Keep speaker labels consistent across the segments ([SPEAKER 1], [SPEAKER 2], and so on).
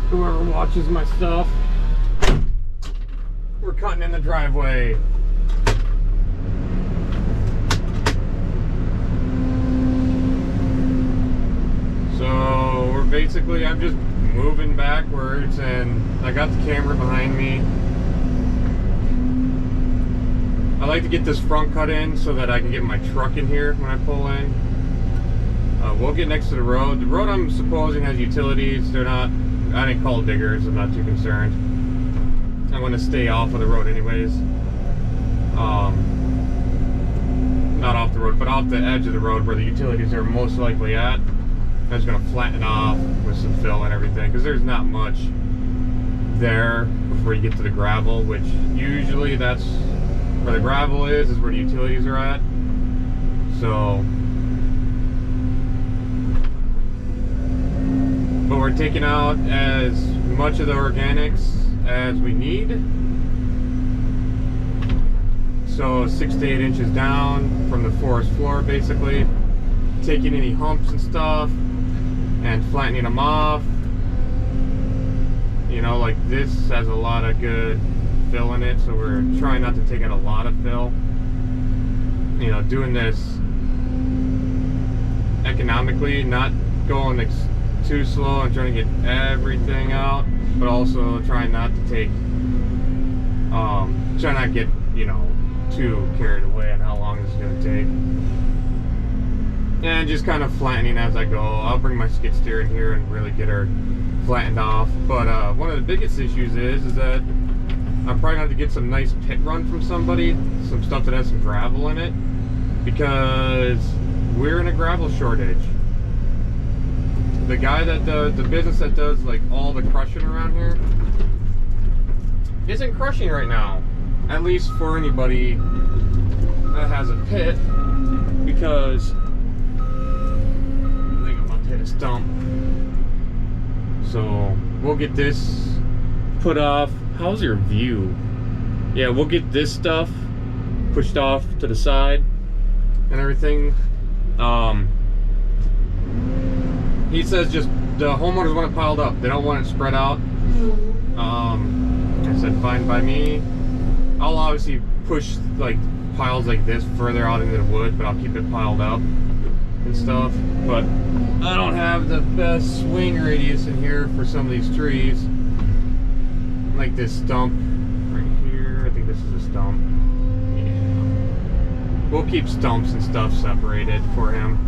[SPEAKER 1] whoever watches my stuff. We're cutting in the driveway. So we're basically, I'm just moving backwards and I got the camera behind me. I like to get this front cut in so that I can get my truck in here when I pull in. We'll get next to the road. The road I'm supposing has utilities. They're not, I didn't call diggers, I'm not too concerned. I'm going to stay off of the road anyways. Not off the road, but off the edge of the road where the utilities are most likely at. I'm just going to flatten it off with some fill and everything, because there's not much there before you get to the gravel, which usually that's where the gravel is where the utilities are at. So, but we're taking out as much of the organics as we need. So 6 to 8 inches down from the forest floor, basically. Taking any humps and stuff and flattening them off. You know, like this has a lot of good fill in it, so we're trying not to take out a lot of fill. You know, doing this economically, not going too slow and trying to get everything out, but also trying not to take, try not to get, you know, too carried away on how long this is going to take. And just kind of flattening as I go. I'll bring my skid steer in here and really get her flattened off. But one of the biggest issues is that I'm probably going to have to get some nice pit run from somebody, some stuff that has some gravel in it, because we're in a gravel shortage. The guy that does, the business that does like all the crushing around here isn't crushing right now, at least for anybody that has a pit, because I think I'm about to hit a stump. So we'll get this put off. How's your view? Yeah, we'll get this stuff pushed off to the side and everything. He says just the homeowners want it piled up. They don't want it spread out. I said fine by me. I'll obviously push like piles like this further out into the woods, but I'll keep it piled up and stuff. But I don't have the best swing radius in here for some of these trees. Like this stump right here. I think this is a stump. Yeah. We'll keep stumps and stuff separated for him.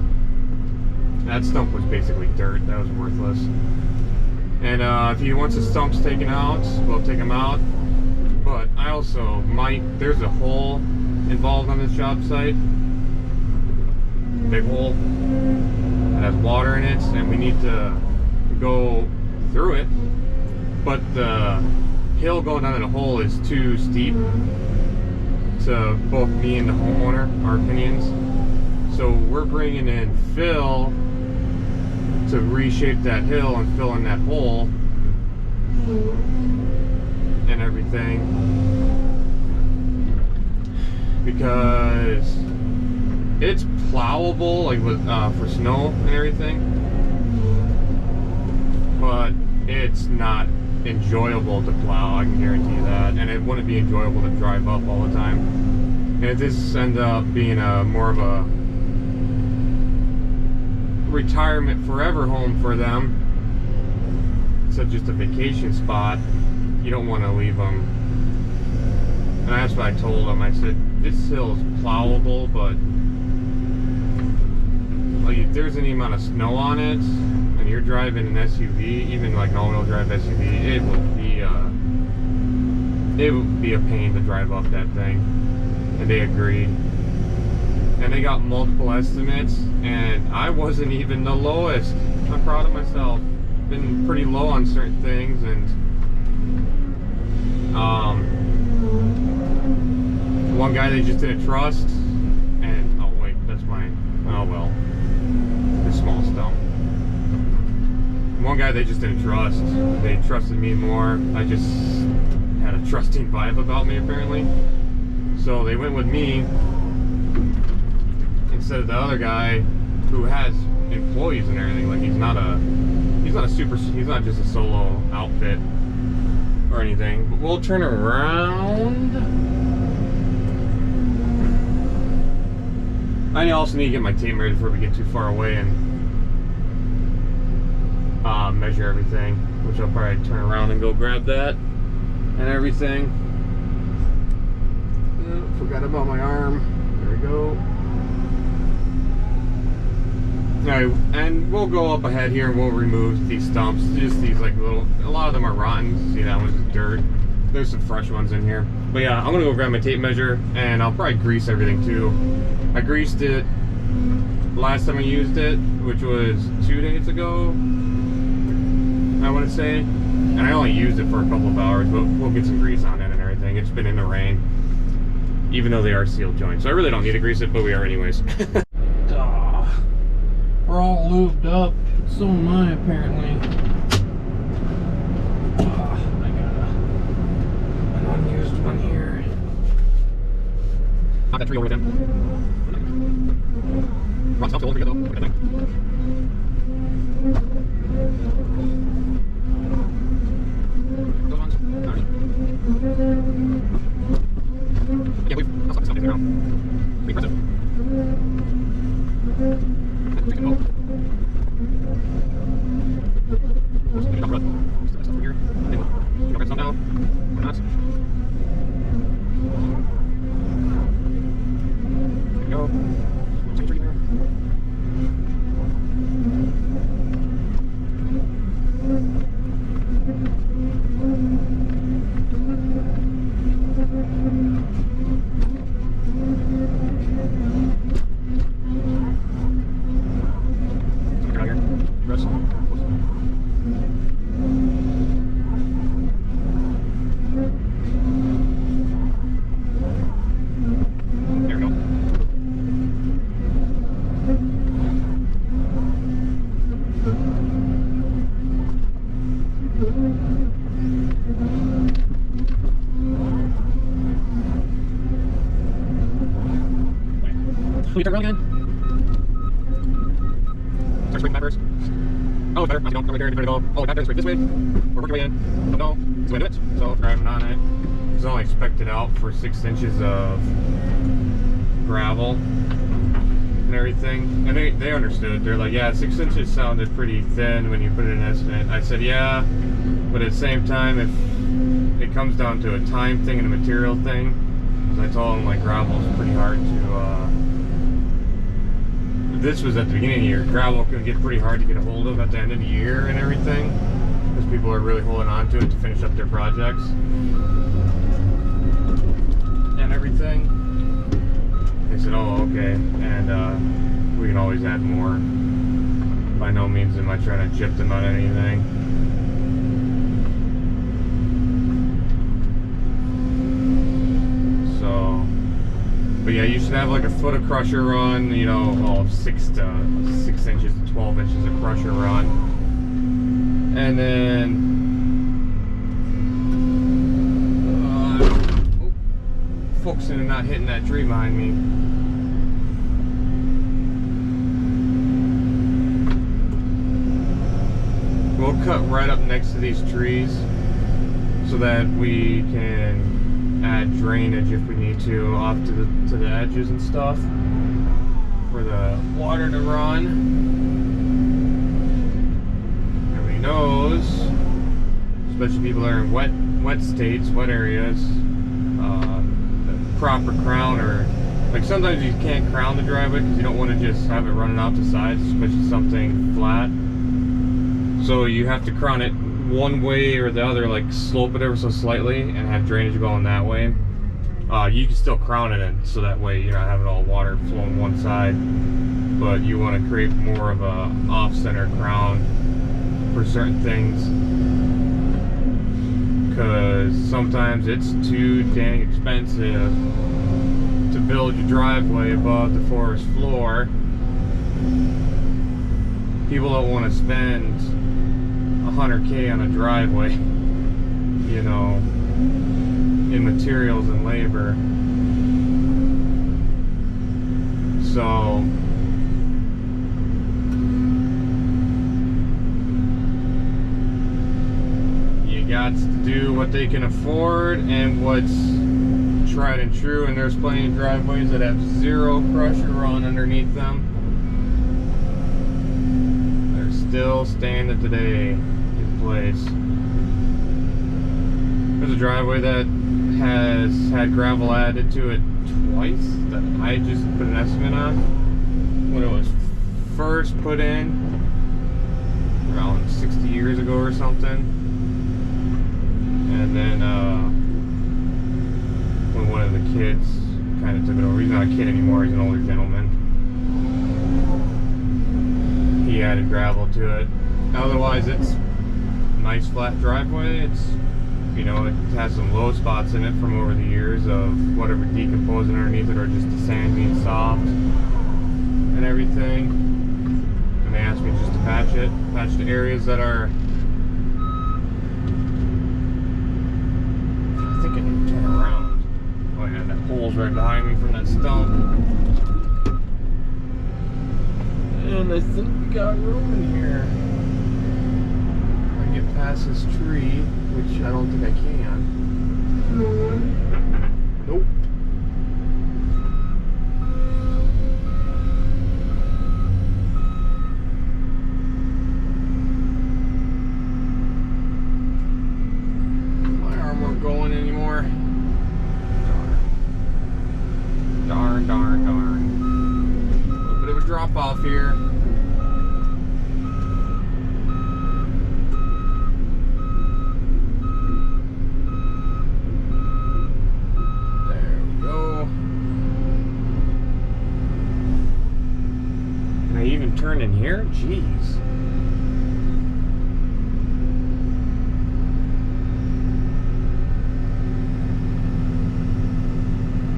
[SPEAKER 1] That stump was basically dirt. That was worthless. And if he wants the stumps taken out, we'll take them out. But I also might, there's a hole involved on this job site. Big hole that has water in it, and we need to go through it. But the hill going down in the hole is too steep to both me and the homeowner, our opinions. So we're bringing in fill to reshape that hill and fill in that hole and everything, because it's plowable, like with for snow and everything, but it's not enjoyable to plow, I can guarantee you that. And it wouldn't be enjoyable to drive up all the time. And if this ends up being a more of a retirement forever home for them, instead of just a vacation spot, you don't want to leave them. And that's what I told them. I said, this hill is plowable, but like if there's any amount of snow on it and you're driving an SUV, even like an all-wheel drive SUV, it would be a pain to drive up that thing. And they agreed. And they got multiple estimates, and I wasn't even the lowest. I'm proud of myself. Been pretty low on certain things, and one guy they just didn't trust, and oh wait, that's mine. Oh well, this small stump. One guy they just didn't trust. They trusted me more. I just had a trusting vibe about me apparently. So they went with me instead of the other guy who has employees and everything. Like he's he's not just a solo outfit or anything. But we'll turn around. I also need to get my tape measure before we get too far away and measure everything, which I'll probably turn around and go grab that and everything. Forgot about my arm. There we go. Alright, and we'll go up ahead here and we'll remove these stumps. Just these like little, a lot of them are rotten. See, that one's just dirt. There's some fresh ones in here. But yeah, I'm gonna go grab my tape measure and I'll probably grease everything too. I greased it last time I used it, which was 2 days ago, I want to say. And I only used it for a couple of hours, but we'll get some grease on it and everything. It's been in the rain, even though they are sealed joints. So I really don't need to grease it, but we are anyways. We're all lubed up. So am I, apparently. I got an unused one here. Not that tree over with him. Ron's helped hold it though. Look at that thing. Those ones? Alright. Yeah, I'll stop this around. Pretty impressive. Chicken boat. Just make it up run. Still have stuff over here. Then we'll grab some now. Or not. There we go. Take a tree there. Can we turn around again? Start scraping backwards. Oh, it's better. Nice, don't go right there. It's ready to go. Oh, back there, straight this way. We're working our way in. Don't know. It's the way to do it. So, driving on it. It's only expected out for 6 inches of gravel and everything. And they understood. They're like, yeah, 6 inches sounded pretty thin when you put it in an estimate. I said, yeah, but at the same time, if it comes down to a time thing and a material thing, because I told them, like, gravel is pretty hard to, this was at the beginning of the year. Gravel can get pretty hard to get a hold of at the end of the year and everything, because people are really holding on to it to finish up their projects and everything. They said, oh, okay, and we can always add more. By no means am I trying to chip them on anything. But yeah, you should have like a foot of crusher run, you know, all 6 inches to 12 inches of crusher run. And then focusing and not hitting that tree behind me. We'll cut right up next to these trees so that we can add drainage if we need to off to the edges and stuff for the water to run. Everybody knows, especially people that are in wet states, wet areas, the proper crown, or like sometimes you can't crown the driveway because you don't want to just have it running off the sides, especially something flat. So you have to crown it one way or the other, like slope it ever so slightly and have drainage going that way. You can still crown it in, so that way you're not having all water flowing one side, but you want to create more of a off-center crown for certain things, because sometimes it's too dang expensive to build your driveway above the forest floor. People don't want to spend $100K on a driveway, you know, in materials and labor. So cats to do what they can afford and what's tried and true, and there's plenty of driveways that have zero crusher run underneath them. They're still standing today in place. There's a driveway that has had gravel added to it twice that I just put an estimate on when it was first put in around 60 years ago or something. And then when one of the kids kind of took it over, he's not a kid anymore, he's an older gentleman, he added gravel to it. Otherwise it's a nice flat driveway. It's, you know, it has some low spots in it from over the years of whatever decomposing underneath it, or just the sand being soft and everything. And they asked me just to patch the areas that are, I think I need to turn around. Oh yeah, that hole's right behind me from that stump. And I think we got room in here. If I get past this tree, which I don't think I can. Nope. My arm won't go in anymore. Darn. A little bit of a drop off here. Turn in here? Jeez.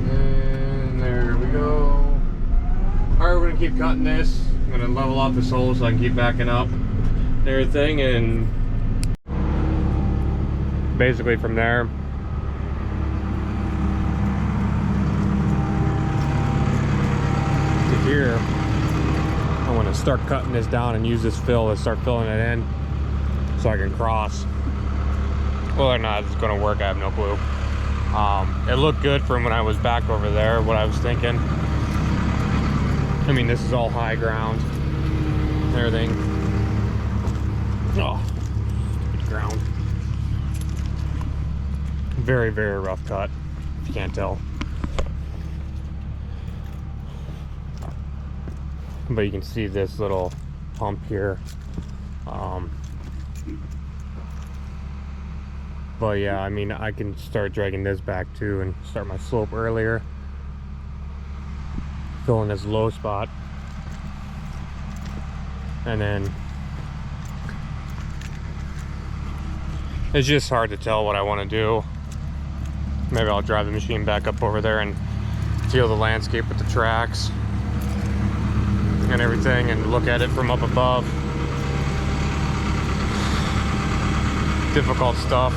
[SPEAKER 1] And there we go. Alright, we're gonna keep cutting this. I'm gonna level off this hole so I can keep backing up and everything, and basically from there to here, I want to start cutting this down and use this fill to start filling it in so I can cross. Whether or not it's going to work, I have no clue. It looked good from when I was back over there, what I was thinking. I mean, this is all high ground and everything. Oh, stupid ground. Very, very rough cut, if you can't tell. But you can see this little hump here. But yeah, I mean, I can start dragging this back too and start my slope earlier, filling this low spot, and then it's just hard to tell what I want to do. Maybe I'll drive the machine back up over there and feel the landscape with the tracks and everything, and look at it from up above. Difficult stuff.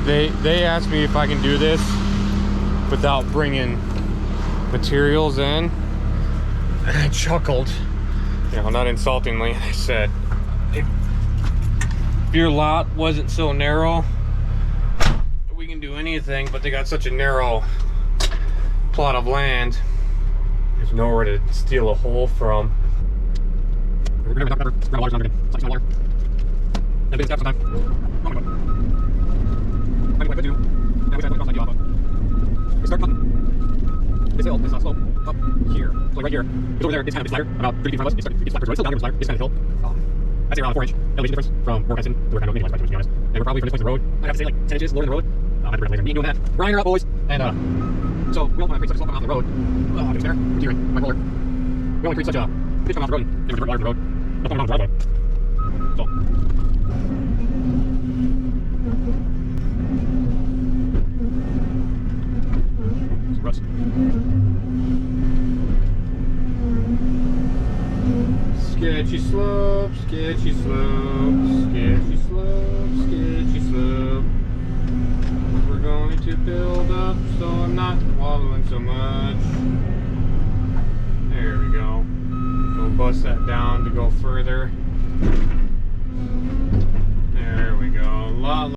[SPEAKER 1] They asked me if I can do this without bringing materials in, and I chuckled, you know, not insultingly. I said, if your lot wasn't so narrow, we can do anything, but they got such a narrow plot of land, there's nowhere to steal a hole from. Start cutting this hill, this slope up here. So like right here, it's over there, it's kind of a bit flatter, about 30 feet from us. It's flatter, so it's still down here, it's kind of hill. I'd say around a 4-inch elevation difference from where Hudson to where kind of anyways, to be honest. And we're probably from this place to the road, I'd have to say like 10 inches lower than the road. I have to bring later. Me doing that. Ryan, you're up, boys. And so we don't want to create such a slope off the road. Just there, deering my roller. We only create such a pitch coming off the road, and we're diverting water from the road. Not coming down the driveway. So. Rust. Sketchy slope, sketchy slope, sketchy slope, sketchy slope. We're going to build up so I'm not wallowing so much. There we go. We'll bust that down to go further.